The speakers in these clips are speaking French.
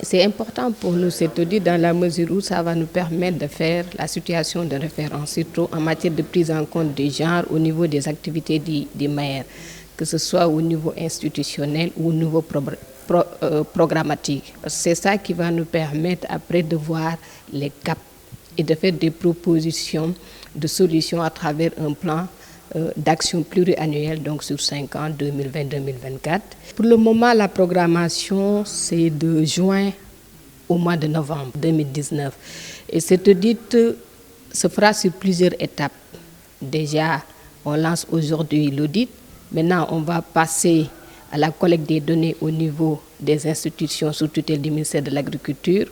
C'est important pour nous cet audit dans la mesure où ça va nous permettre de faire la situation de référence, surtout en matière de prise en compte du genre au niveau des activités des maires, que ce soit au niveau institutionnel ou au niveau programmatique. C'est ça qui va nous permettre après de voir les caps et de faire des propositions de solutions à travers un plan d'action pluriannuelle, donc sur 5 ans, 2020-2024. Pour le moment, la programmation, c'est de juin au mois de novembre 2019. Et cet audit se fera sur plusieurs étapes. Déjà, on lance aujourd'hui l'audit. Maintenant, on va passer à la collecte des données au niveau des institutions sous tutelle du ministère de l'Agriculture.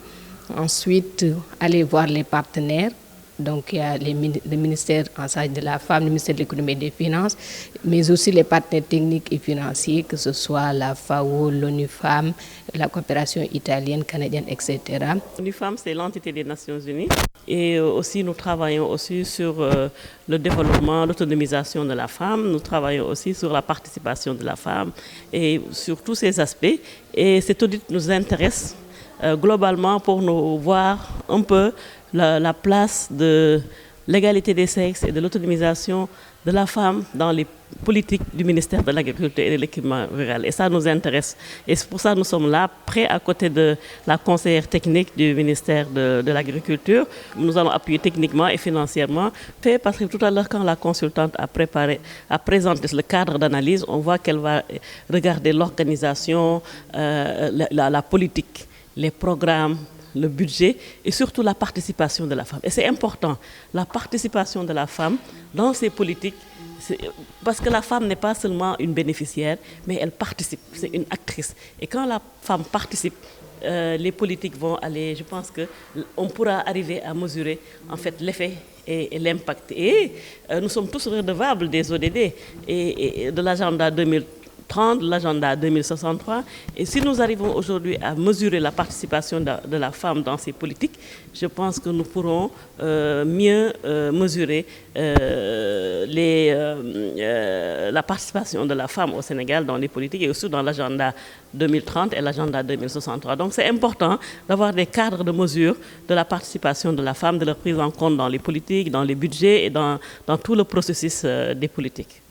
Ensuite, aller voir les partenaires. Donc, il y a le ministère en charge de la femme, le ministère de l'économie et des finances, mais aussi les partenaires techniques et financiers, que ce soit la FAO, l'ONU Femmes, la coopération italienne, canadienne, etc. L'ONU Femmes, c'est l'entité des Nations Unies. Et aussi, nous travaillons aussi sur le développement, l'autonomisation de la femme. Nous travaillons aussi sur la participation de la femme et sur tous ces aspects. Et cet audit nous intéresse globalement pour nous voir un peu la place de l'égalité des sexes et de l'autonomisation de la femme dans les politiques du ministère de l'Agriculture et de l'Équipement rural. Et ça nous intéresse. Et c'est pour ça que nous sommes là, prêts à côté de la conseillère technique du ministère de l'Agriculture. Nous allons appuyer techniquement et financièrement. Parce que tout à l'heure, quand la consultante a présenté le cadre d'analyse, on voit qu'elle va regarder l'organisation, la politique, les programmes, le budget et surtout la participation de la femme. Et c'est important, la participation de la femme dans ces politiques, parce que la femme n'est pas seulement une bénéficiaire, mais elle participe, c'est une actrice. Et quand la femme participe, les politiques vont aller, je pense qu'on pourra arriver à mesurer en fait l'effet et l'impact. Et nous sommes tous redevables des ODD et de l'agenda 2030, l'agenda 2063. Et si nous arrivons aujourd'hui à mesurer la participation de la femme dans ces politiques, je pense que nous pourrons mieux mesurer la participation de la femme au Sénégal dans les politiques et aussi dans l'agenda 2030 et l'agenda 2063. Donc c'est important d'avoir des cadres de mesure de la participation de la femme, de leur prise en compte dans les politiques, dans les budgets et dans tout le processus des politiques.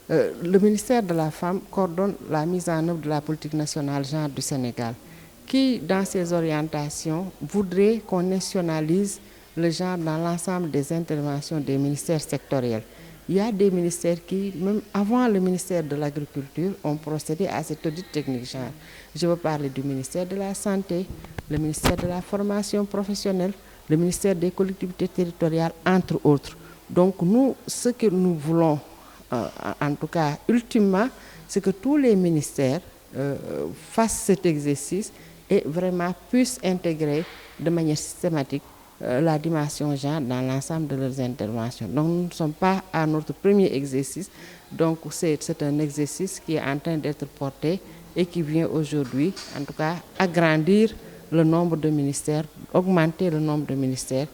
Le ministère de la Femme coordonne la mise en œuvre de la politique nationale genre du Sénégal, qui, dans ses orientations, voudrait qu'on nationalise le genre dans l'ensemble des interventions des ministères sectoriels. Il y a des ministères qui, même avant le ministère de l'Agriculture, ont procédé à cet audit technique genre. Je veux parler du ministère de la Santé, le ministère de la Formation professionnelle, le ministère des collectivités territoriales, entre autres. Donc nous, ce que nous voulons, en tout cas, ultimement, c'est que tous les ministères fassent cet exercice et vraiment puissent intégrer de manière systématique la dimension genre dans l'ensemble de leurs interventions. Donc nous ne sommes pas à notre premier exercice, donc c'est un exercice qui est en train d'être porté et qui vient aujourd'hui, en tout cas, agrandir le nombre de ministères, augmenter le nombre de ministères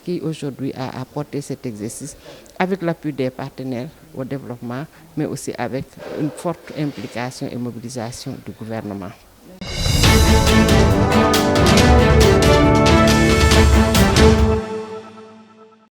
qui aujourd'hui a apporté cet exercice avec l'appui des partenaires au développement, mais aussi avec une forte implication et mobilisation du gouvernement.